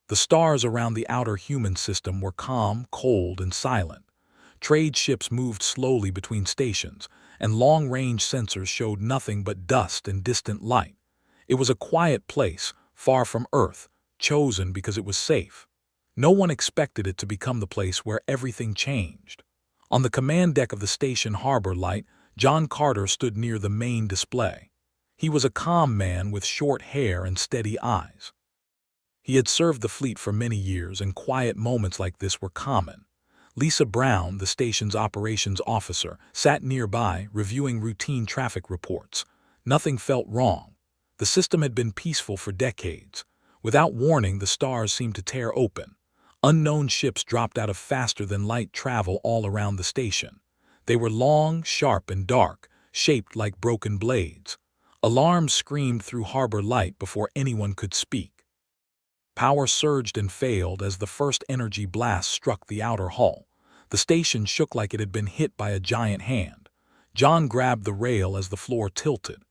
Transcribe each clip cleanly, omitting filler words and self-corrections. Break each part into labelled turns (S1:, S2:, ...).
S1: The stars around the outer human system were calm, cold, and silent. Trade ships moved slowly between stations, and long-range sensors showed nothing but dust and distant light. It was a quiet place, far from Earth, chosen because it was safe. No one expected it to become the place where everything changed. On the command deck of the station harbor light, John Carter stood near the main display. He was a calm man with short hair and steady eyes. He had served the fleet for many years, and quiet moments like this were common. Lisa Brown, the station's operations officer, sat nearby, reviewing routine traffic reports. Nothing felt wrong. The system had been peaceful for decades. Without warning, the stars seemed to tear open. Unknown ships dropped out of faster-than-light travel all around the station. They were long, sharp, and dark, shaped like broken blades. Alarms screamed through harbor light before anyone could speak. Power surged and failed as the first energy blast struck the outer hull. The station shook like it had been hit by a giant hand. John grabbed the rail as the floor tilted.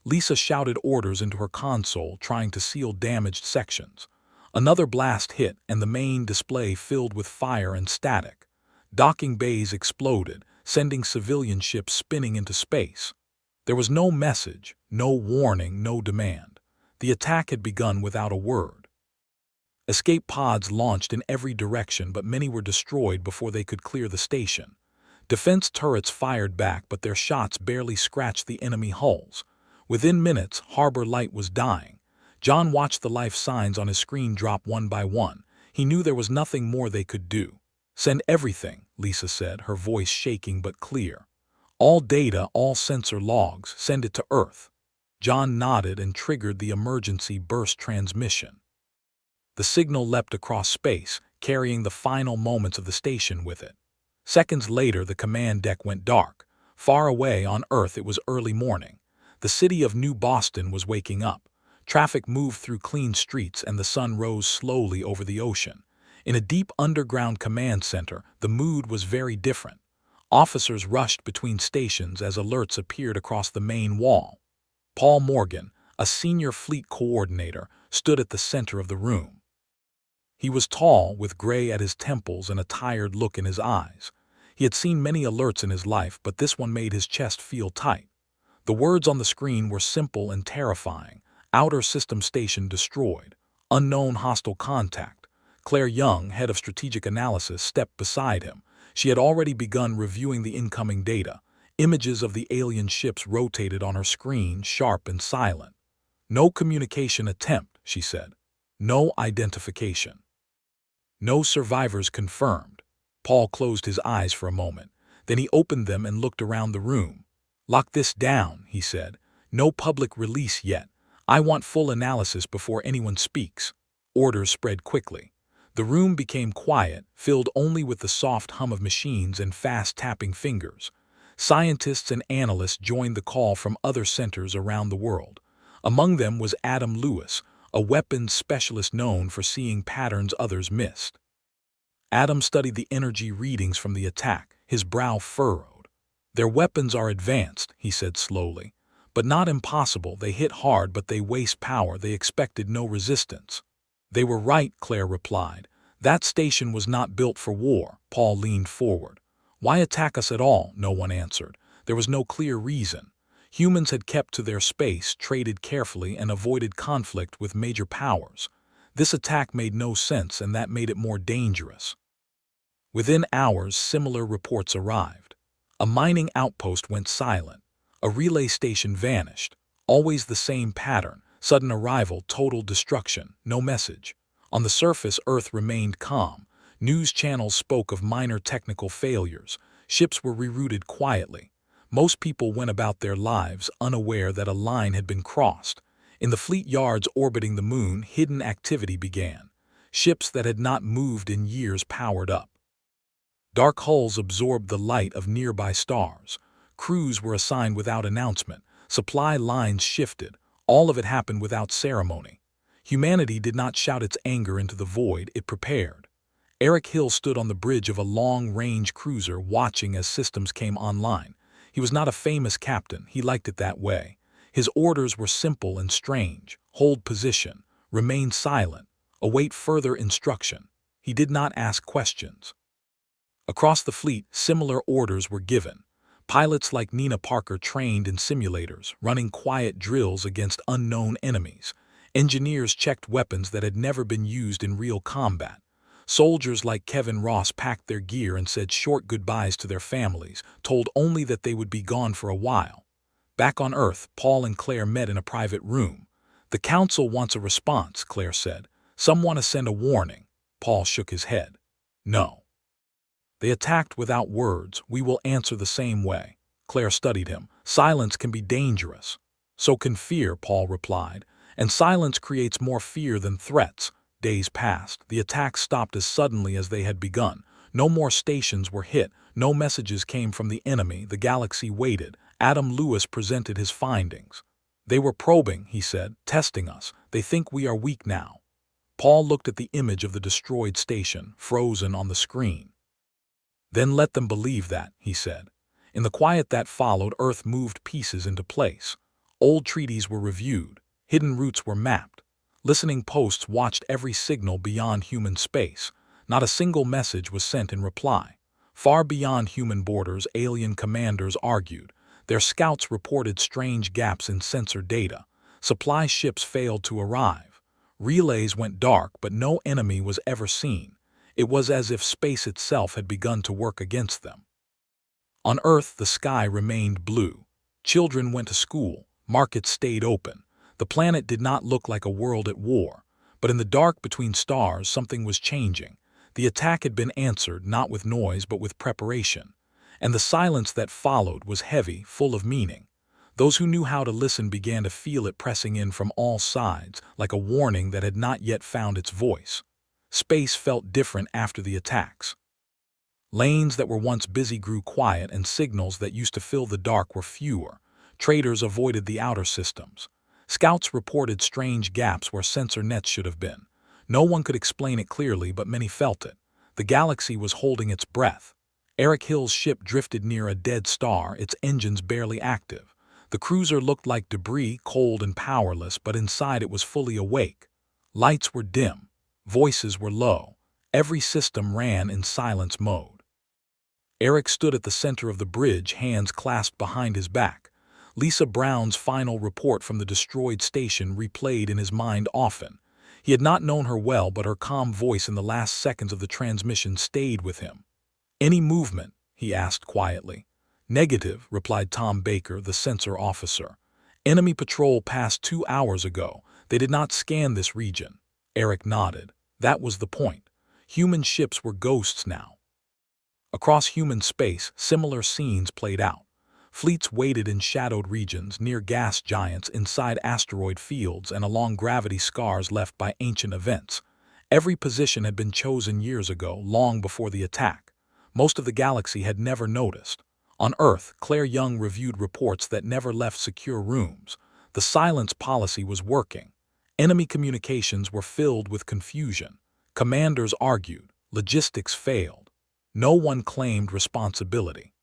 S1: Lisa shouted orders into her console, trying to seal damaged sections. Another blast hit, and the main display filled with fire and static. Docking bays exploded, sending civilian ships spinning into space. There was no message, no warning, no demand. The attack had begun without a word. Escape pods launched in every direction, but many were destroyed before they could clear the station. Defense turrets fired back, but their shots barely scratched the enemy hulls. Within minutes, harbor light was dying. John watched the life signs on his screen drop one by one. He knew there was nothing more they could do. "Send everything," Lisa said, her voice shaking but clear. "All data, all sensor logs, send it to Earth." John nodded and triggered the emergency burst transmission. The signal leapt across space, carrying the final moments of the station with it. Seconds later, the command deck went dark. Far away on Earth, it was early morning. The city of New Boston was waking up. Traffic moved through clean streets, and the sun rose slowly over the ocean. In a deep underground command center, the mood was very different. Officers rushed between stations as alerts appeared across the main wall. Paul Morgan, a senior fleet coordinator, stood at the center of the room. He was tall, with gray at his temples and a tired look in his eyes. He had seen many alerts in his life, but this one made his chest feel tight. The words on the screen were simple and terrifying. "Outer system station destroyed. Unknown hostile contact." Claire Young, head of strategic analysis, stepped beside him. She had already begun reviewing the incoming data. Images of the alien ships rotated on her screen, sharp and silent. "No communication attempt," she said. "No identification. No survivors confirmed." Paul closed his eyes for a moment. Then he opened them and looked around the room. "Lock this down," he said. "No public release yet. I want full analysis before anyone speaks." Orders spread quickly. The room became quiet, filled only with the soft hum of machines and fast-tapping fingers. Scientists and analysts joined the call from other centers around the world. Among them was Adam Lewis, a weapons specialist known for seeing patterns others missed. Adam studied the energy readings from the attack, his brow furrowed. "Their weapons are advanced," he said slowly. "But not impossible. They hit hard, but they waste power. They expected no resistance." "They were right," Claire replied. "That station was not built for war." Paul leaned forward. "Why attack us at all?" No one answered. There was no clear reason. Humans had kept to their space, traded carefully, and avoided conflict with major powers. This attack made no sense, and that made it more dangerous. Within hours, similar reports arrived. A mining outpost went silent. A relay station vanished. Always the same pattern: sudden arrival, total destruction, no message. On the surface, Earth remained calm. News channels spoke of minor technical failures. Ships were rerouted quietly. Most people went about their lives, unaware that a line had been crossed. In the fleet yards orbiting the moon, hidden activity began. Ships that had not moved in years powered up. Dark hulls absorbed the light of nearby stars. Crews were assigned without announcement. Supply lines shifted. All of it happened without ceremony. Humanity did not shout its anger into the void, it prepared. Eric Hill stood on the bridge of a long-range cruiser, watching as systems came online. He was not a famous captain, he liked it that way. His orders were simple and strange: hold position, remain silent, Await further instruction. He did not ask questions. Across the fleet, similar orders were given. Pilots like Nina Parker trained in simulators, running quiet drills against unknown enemies. Engineers checked weapons that had never been used in real combat. Soldiers like Kevin Ross packed their gear and said short goodbyes to their families, told only that they would be gone for a while. Back on Earth, Paul and Claire met in a private room. "The Council wants a response," Claire said. "Some want to send a warning." Paul shook his head. "No. They attacked without words. We will answer the same way." Claire studied him. "Silence can be dangerous." "So can fear," Paul replied. "And silence creates more fear than threats." Days passed. The attacks stopped as suddenly as they had begun. No more stations were hit. No messages came from the enemy. The galaxy waited. Adam Lewis presented his findings. "They were probing," he said, "testing us. They think we are weak now." Paul looked at the image of the destroyed station, frozen on the screen. "Then let them believe that," he said. In the quiet that followed, Earth moved pieces into place. Old treaties were reviewed. Hidden routes were mapped. Listening posts watched every signal beyond human space. Not a single message was sent in reply. Far beyond human borders, alien commanders argued. Their scouts reported strange gaps in sensor data. Supply ships failed to arrive. Relays went dark, but no enemy was ever seen. It was as if space itself had begun to work against them. On Earth, the sky remained blue. Children went to school. Markets stayed open. The planet did not look like a world at war. But in the dark between stars, something was changing. The attack had been answered, not with noise, but with preparation. And the silence that followed was heavy, full of meaning. Those who knew how to listen began to feel it pressing in from all sides, like a warning that had not yet found its voice. Space felt different after the attacks. Lanes that were once busy grew quiet, and signals that used to fill the dark were fewer. Traders avoided the outer systems. Scouts reported strange gaps where sensor nets should have been. No one could explain it clearly, but many felt it. The galaxy was holding its breath. Eric Hill's ship drifted near a dead star, its engines barely active. The cruiser looked like debris, cold and powerless, but inside it was fully awake. Lights were dim. Voices were low. Every system ran in silence mode. Eric stood at the center of the bridge, hands clasped behind his back. Lisa Brown's final report from the destroyed station replayed in his mind often. He had not known her well, but her calm voice in the last seconds of the transmission stayed with him. "Any movement?" he asked quietly. "Negative," replied Tom Baker, the sensor officer. "Enemy patrol passed 2 hours ago. They did not scan this region." Eric nodded. That was the point. Human ships were ghosts now. Across human space, similar scenes played out. Fleets waited in shadowed regions, near gas giants, inside asteroid fields, and along gravity scars left by ancient events. Every position had been chosen years ago, long before the attack. Most of the galaxy had never noticed. On Earth, Claire Young reviewed reports that never left secure rooms. The silence policy was working. Enemy communications were filled with confusion. Commanders argued. Logistics failed. No one claimed responsibility.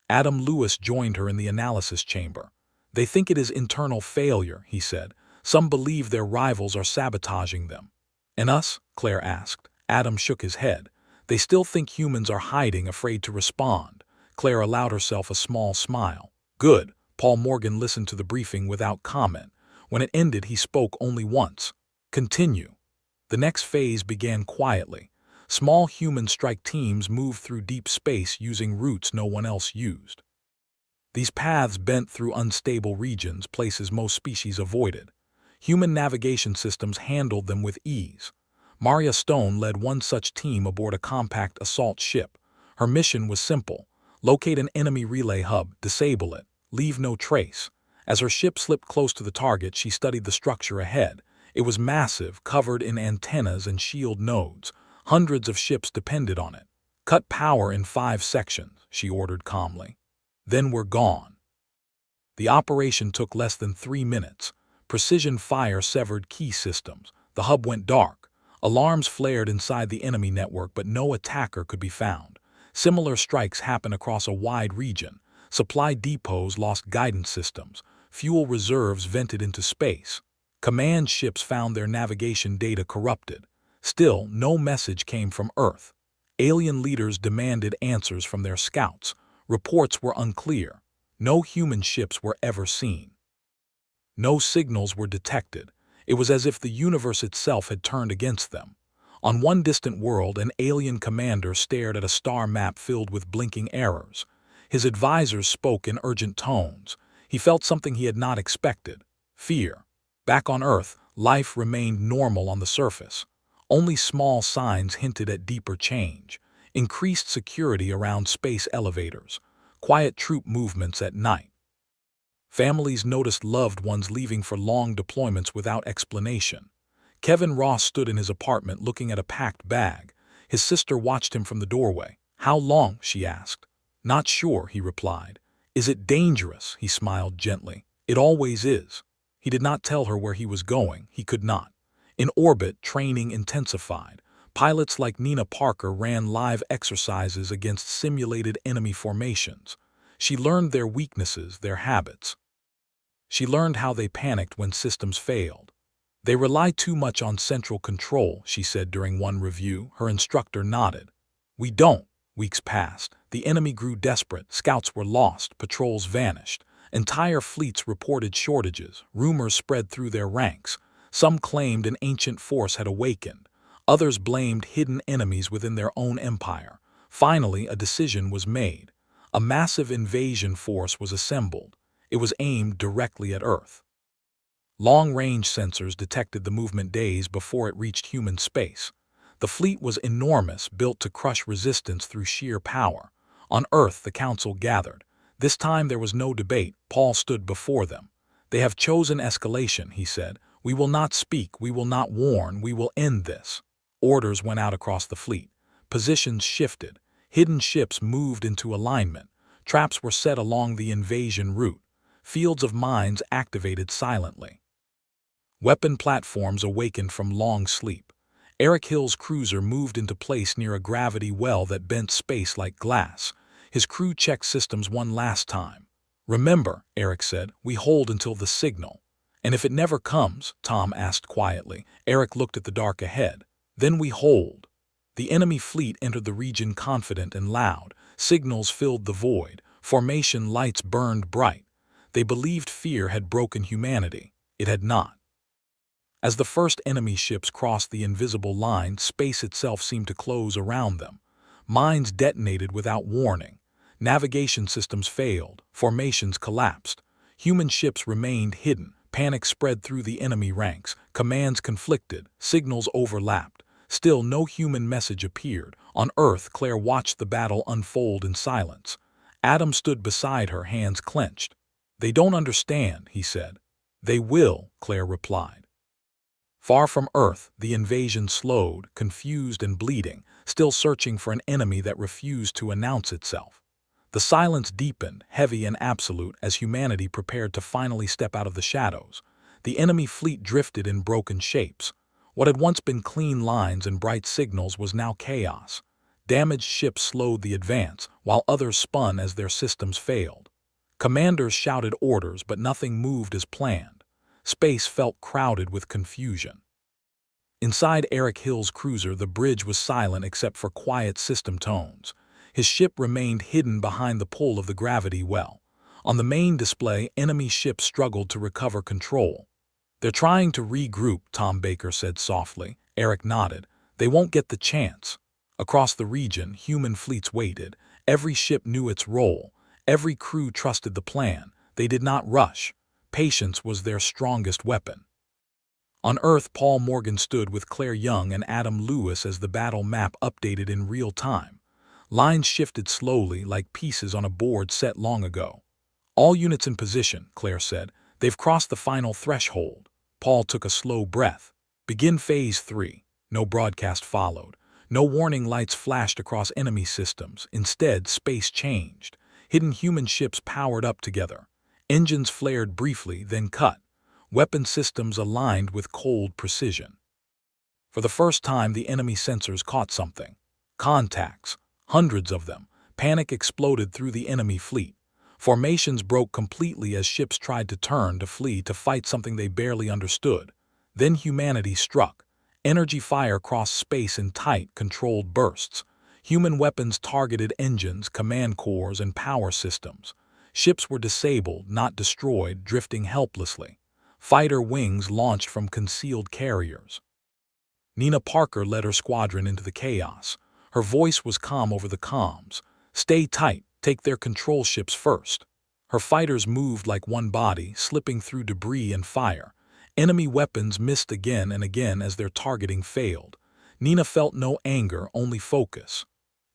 S1: Adam Lewis joined her in the analysis chamber. "They think it is internal failure," he said. "Some believe their rivals are sabotaging them." "And us?" Claire asked. Adam shook his head. "They still think humans are hiding, afraid to respond." Claire allowed herself a small smile. "Good." Paul Morgan listened to the briefing without comment. When it ended, he spoke only once. "Continue." The next phase began quietly. Small human strike teams moved through deep space using routes no one else used. These paths bent through unstable regions, places most species avoided. Human navigation systems handled them with ease. Maria Stone led one such team aboard a compact assault ship. Her mission was simple: locate an enemy relay hub, disable it, leave no trace. As her ship slipped close to the target, she studied the structure ahead. It was massive, covered in antennas and shield nodes. Hundreds of ships depended on it. "Cut power in 5 sections," she ordered calmly. "Then we're gone." The operation took less than 3 minutes. Precision fire severed key systems. The hub went dark. Alarms flared inside the enemy network, but no attacker could be found. Similar strikes happened across a wide region. Supply depots lost guidance systems. Fuel reserves vented into space. Command ships found their navigation data corrupted. Still, no message came from Earth. Alien leaders demanded answers from their scouts. Reports were unclear. No human ships were ever seen. No signals were detected. It was as if the universe itself had turned against them. On one distant world, an alien commander stared at a star map filled with blinking errors. His advisors spoke in urgent tones. He felt something he had not expected: fear. Back on Earth, life remained normal on the surface. Only small signs hinted at deeper change: increased security around space elevators, quiet troop movements at night. Families noticed loved ones leaving for long deployments without explanation. Kevin Ross stood in his apartment looking at a packed bag. His sister watched him from the doorway. "How long?" she asked. "Not sure," he replied. "Is it dangerous?" He smiled gently. "It always is." He did not tell her where he was going. He could not. In orbit, training intensified. Pilots like Nina Parker ran live exercises against simulated enemy formations. She learned their weaknesses, their habits. She learned how they panicked when systems failed. "They rely too much on central control," she said during one review. Her instructor nodded. "We don't." Weeks passed. The enemy grew desperate. Scouts were lost. Patrols vanished. Entire fleets reported shortages. Rumors spread through their ranks. Some claimed an ancient force had awakened. Others blamed hidden enemies within their own empire. Finally, a decision was made. A massive invasion force was assembled. It was aimed directly at Earth. Long-range sensors detected the movement days before it reached human space. The fleet was enormous, built to crush resistance through sheer power. On Earth, the council gathered. This time there was no debate. Paul stood before them. "They have chosen escalation," he said. "We will not speak, we will not warn, we will end this." Orders went out across the fleet. Positions shifted. Hidden ships moved into alignment. Traps were set along the invasion route. Fields of mines activated silently. Weapon platforms awakened from long sleep. Eric Hill's cruiser moved into place near a gravity well that bent space like glass. His crew checked systems one last time. "Remember," Eric said, "we hold until the signal." "And if it never comes?" Tom asked quietly. Eric looked at the dark ahead. "Then we hold." The enemy fleet entered the region confident and loud. Signals filled the void. Formation lights burned bright. They believed fear had broken humanity. It had not. As the first enemy ships crossed the invisible line, space itself seemed to close around them. Mines detonated without warning. Navigation systems failed. Formations collapsed. Human ships remained hidden. Panic spread through the enemy ranks. Commands conflicted. Signals overlapped. Still, no human message appeared. On Earth, Claire watched the battle unfold in silence. Adam stood beside her, hands clenched. "They don't understand," he said. "They will," Claire replied. Far from Earth, the invasion slowed, confused and bleeding, still searching for an enemy that refused to announce itself. The silence deepened, heavy and absolute, as humanity prepared to finally step out of the shadows. The enemy fleet drifted in broken shapes. What had once been clean lines and bright signals was now chaos. Damaged ships slowed the advance, while others spun as their systems failed. Commanders shouted orders, but nothing moved as planned. Space felt crowded with confusion. Inside Eric Hill's cruiser, the bridge was silent except for quiet system tones. His ship remained hidden behind the pull of the gravity well. On the main display, enemy ships struggled to recover control. "They're trying to regroup," Tom Baker said softly. Eric nodded. "They won't get the chance." Across the region, human fleets waited. Every ship knew its role. Every crew trusted the plan. They did not rush. Patience was their strongest weapon. On Earth, Paul Morgan stood with Claire Young and Adam Lewis as the battle map updated in real time. Lines shifted slowly, like pieces on a board set long ago. "All units in position," Claire said. "They've crossed the final threshold." Paul took a slow breath. "Begin Phase 3. No broadcast followed. No warning lights flashed across enemy systems. Instead, space changed. Hidden human ships powered up together. Engines flared briefly, then cut. Weapon systems aligned with cold precision. For the first time, the enemy sensors caught something. Contacts. Hundreds of them. Panic exploded through the enemy fleet. Formations broke completely as ships tried to turn to flee to fight something they barely understood. Then humanity struck. Energy fire crossed space in tight, controlled bursts. Human weapons targeted engines, command cores, and power systems. Ships were disabled, not destroyed, drifting helplessly. Fighter wings launched from concealed carriers. Nina Parker led her squadron into the chaos. Her voice was calm over the comms. "Stay tight, take their control ships first." Her fighters moved like one body, slipping through debris and fire. Enemy weapons missed again and again as their targeting failed. Nina felt no anger, only focus.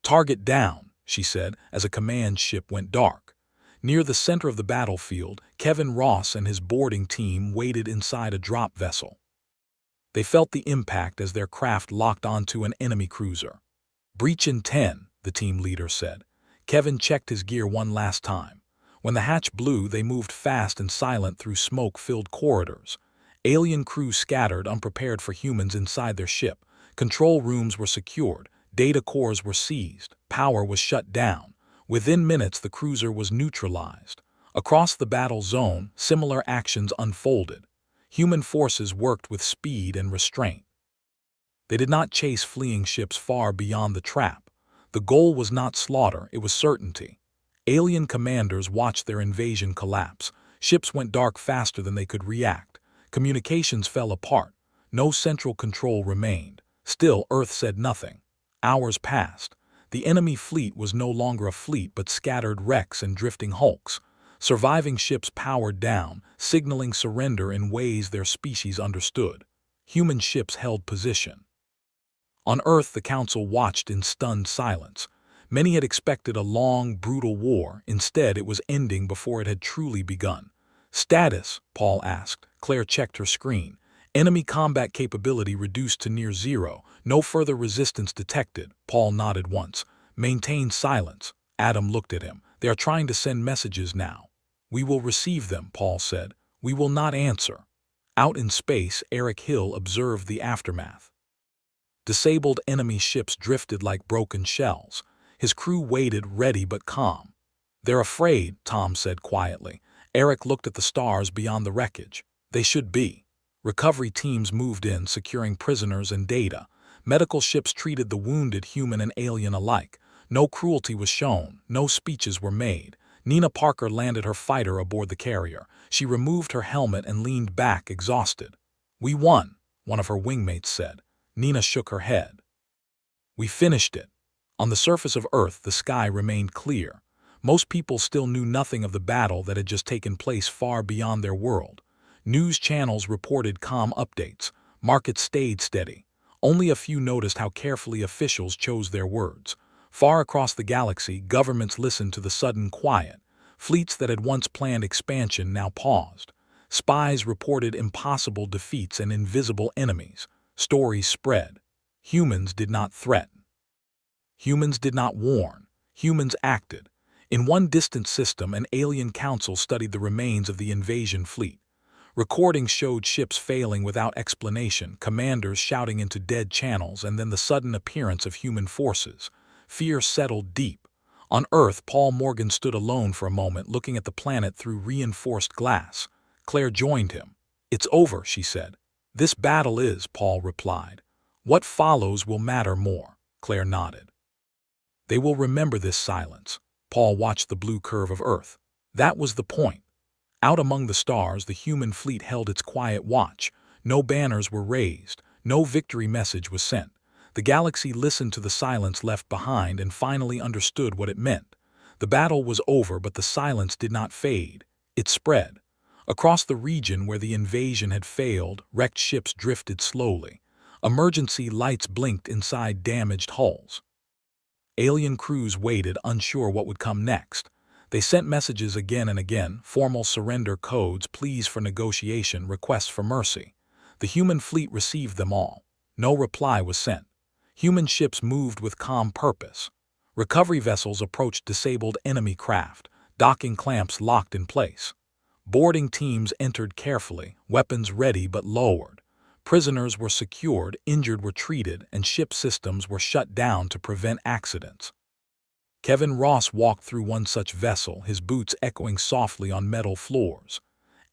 S1: "Target down," she said as a command ship went dark. Near the center of the battlefield, Kevin Ross and his boarding team waited inside a drop vessel. They felt the impact as their craft locked onto an enemy cruiser. "Breach in 10, the team leader said. Kevin checked his gear one last time. When the hatch blew, they moved fast and silent through smoke-filled corridors. Alien crew scattered, unprepared for humans inside their ship. Control rooms were secured. Data cores were seized. Power was shut down. Within minutes, the cruiser was neutralized. Across the battle zone, similar actions unfolded. Human forces worked with speed and restraint. They did not chase fleeing ships far beyond the trap. The goal was not slaughter, it was certainty. Alien commanders watched their invasion collapse. Ships went dark faster than they could react. Communications fell apart. No central control remained. Still, Earth said nothing. Hours passed. The enemy fleet was no longer a fleet but scattered wrecks and drifting hulks. Surviving ships powered down, signaling surrender in ways their species understood. Human ships held position. On Earth, the Council watched in stunned silence. Many had expected a long, brutal war. Instead, it was ending before it had truly begun. "Status?" Paul asked. Claire checked her screen. "Enemy combat capability reduced to near zero. No further resistance detected." Paul nodded once. "Maintain silence." Adam looked at him. "They are trying to send messages now." "We will receive them," Paul said. "We will not answer." Out in space, Eric Hill observed the aftermath. Disabled enemy ships drifted like broken shells. His crew waited, ready but calm. "They're afraid," Tom said quietly. Eric looked at the stars beyond the wreckage. "They should be." Recovery teams moved in, securing prisoners and data. Medical ships treated the wounded, human and alien alike. No cruelty was shown, no speeches were made. Nina Parker landed her fighter aboard the carrier. She removed her helmet and leaned back, exhausted. "We won," one of her wingmates said. Nina shook her head. "We finished it." On the surface of Earth, the sky remained clear. Most people still knew nothing of the battle that had just taken place far beyond their world. News channels reported calm updates. Markets stayed steady. Only a few noticed how carefully officials chose their words. Far across the galaxy, governments listened to the sudden quiet. Fleets that had once planned expansion now paused. Spies reported impossible defeats and invisible enemies. Stories spread. Humans did not threaten. Humans did not warn. Humans acted. In one distant system, an alien council studied the remains of the invasion fleet. Recordings showed ships failing without explanation, commanders shouting into dead channels, and then the sudden appearance of human forces. Fear settled deep. On Earth, Paul Morgan stood alone for a moment, looking at the planet through reinforced glass. Claire joined him. "It's over," she said. "This battle is," Paul replied. "What follows will matter more." Claire nodded. "They will remember this silence." Paul watched the blue curve of Earth. That was the point. Out among the stars, the human fleet held its quiet watch. No banners were raised. No victory message was sent. The galaxy listened to the silence left behind and finally understood what it meant. The battle was over, but the silence did not fade. It spread. Across the region where the invasion had failed, wrecked ships drifted slowly. Emergency lights blinked inside damaged hulls. Alien crews waited, unsure what would come next. They sent messages again and again, formal surrender codes, pleas for negotiation, requests for mercy. The human fleet received them all. No reply was sent. Human ships moved with calm purpose. Recovery vessels approached disabled enemy craft, docking clamps locked in place. Boarding teams entered carefully, weapons ready but lowered. Prisoners were secured, injured were treated, and ship systems were shut down to prevent accidents. Kevin Ross walked through one such vessel, his boots echoing softly on metal floors.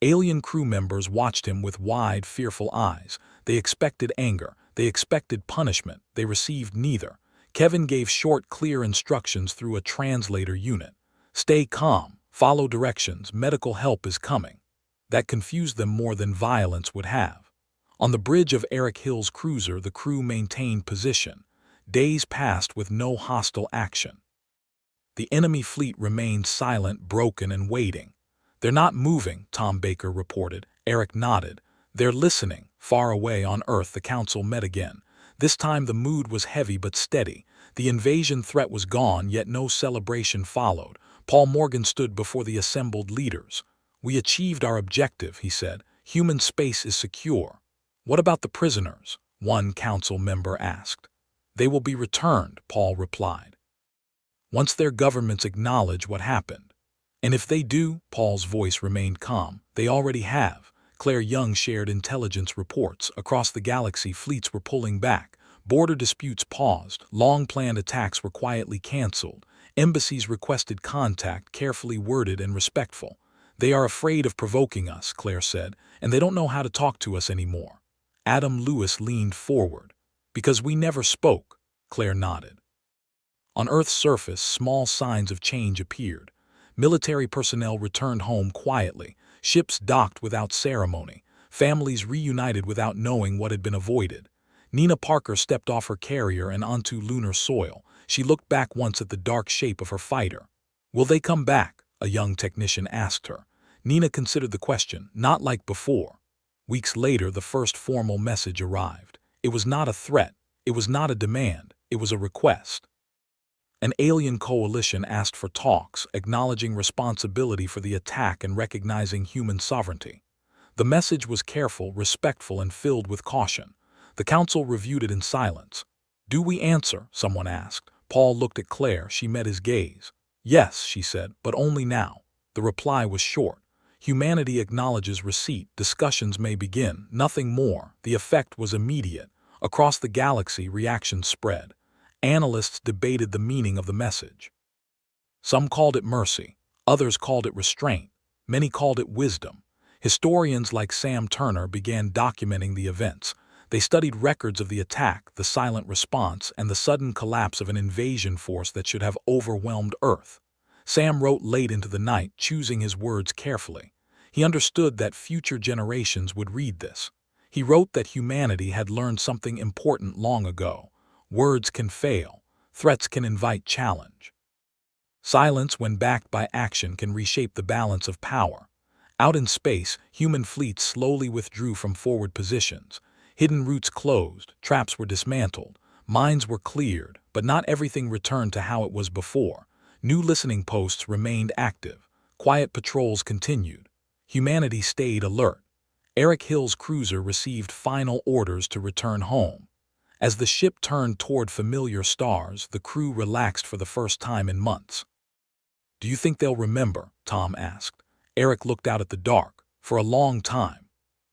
S1: Alien crew members watched him with wide, fearful eyes. They expected anger. They expected punishment. They received neither. Kevin gave short, clear instructions through a translator unit. Stay calm. Follow directions. Medical help is coming. That confused them more than violence would have. On the bridge of Eric Hill's cruiser, the crew maintained position. Days passed with no hostile action. The enemy fleet remained silent, broken, and waiting. They're not moving, Tom Baker reported. Eric nodded. They're listening. Far away on Earth, the council met again. This time the mood was heavy but steady. The invasion threat was gone, yet no celebration followed. Paul Morgan stood before the assembled leaders. We achieved our objective, he said. Human space is secure. What about the prisoners? One council member asked. They will be returned, Paul replied. Once their governments acknowledge what happened. And if they do, Paul's voice remained calm, they already have. Claire Young shared intelligence reports. Across the galaxy, fleets were pulling back. Border disputes paused. Long-planned attacks were quietly canceled. Embassies requested contact, carefully worded and respectful. They are afraid of provoking us, Claire said, and they don't know how to talk to us anymore. Adam Lewis leaned forward. Because we never spoke, Claire nodded. On Earth's surface, small signs of change appeared. Military personnel returned home quietly. Ships docked without ceremony. Families reunited without knowing what had been avoided. Nina Parker stepped off her carrier and onto lunar soil. She looked back once at the dark shape of her fighter. Will they come back? A young technician asked her. Nina considered the question, not like before. Weeks later, the first formal message arrived. It was not a threat. It was not a demand. It was a request. An alien coalition asked for talks, acknowledging responsibility for the attack and recognizing human sovereignty. The message was careful, respectful, and filled with caution. The council reviewed it in silence. Do we answer? Someone asked. Paul looked at Claire. She met his gaze. Yes, she said, but only now. The reply was short. Humanity acknowledges receipt. Discussions may begin. Nothing more. The effect was immediate. Across the galaxy, reactions spread. Analysts debated the meaning of the message. Some called it mercy. Others called it restraint. Many called it wisdom. Historians like Sam Turner began documenting the events. They studied records of the attack, the silent response, and the sudden collapse of an invasion force that should have overwhelmed Earth. Sam wrote late into the night, choosing his words carefully. He understood that future generations would read this. He wrote that humanity had learned something important long ago. Words can fail. Threats can invite challenge. Silence, when backed by action, can reshape the balance of power. Out in space, human fleets slowly withdrew from forward positions. Hidden routes closed, traps were dismantled, minds were cleared, but not everything returned to how it was before. New listening posts remained active. Quiet patrols continued. Humanity stayed alert. Eric Hill's cruiser received final orders to return home. As the ship turned toward familiar stars, the crew relaxed for the first time in months. Do you think they'll remember? Tom asked. Eric looked out at the dark. For a long time.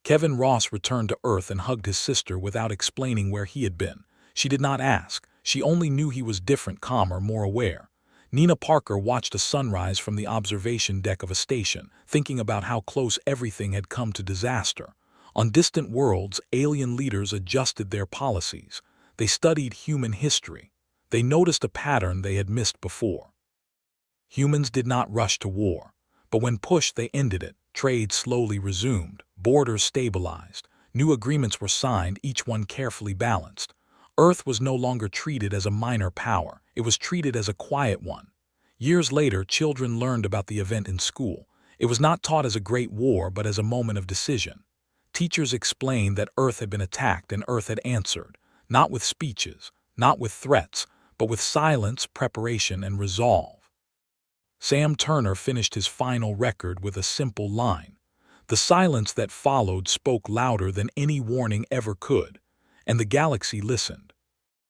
S1: Kevin Ross returned to Earth and hugged his sister without explaining where he had been. She did not ask. She only knew he was different, calmer, more aware. Nina Parker watched a sunrise from the observation deck of a station, thinking about how close everything had come to disaster. On distant worlds, alien leaders adjusted their policies. They studied human history. They noticed a pattern they had missed before. Humans did not rush to war, but when pushed, they ended it. Trade slowly resumed. Borders stabilized. New agreements were signed, each one carefully balanced. Earth was no longer treated as a minor power. It was treated as a quiet one. Years later, children learned about the event in school. It was not taught as a great war, but as a moment of decision. Teachers explained that Earth had been attacked and Earth had answered, not with speeches, not with threats, but with silence, preparation, and resolve. Sam Turner finished his final record with a simple line. The silence that followed spoke louder than any warning ever could, and the galaxy listened.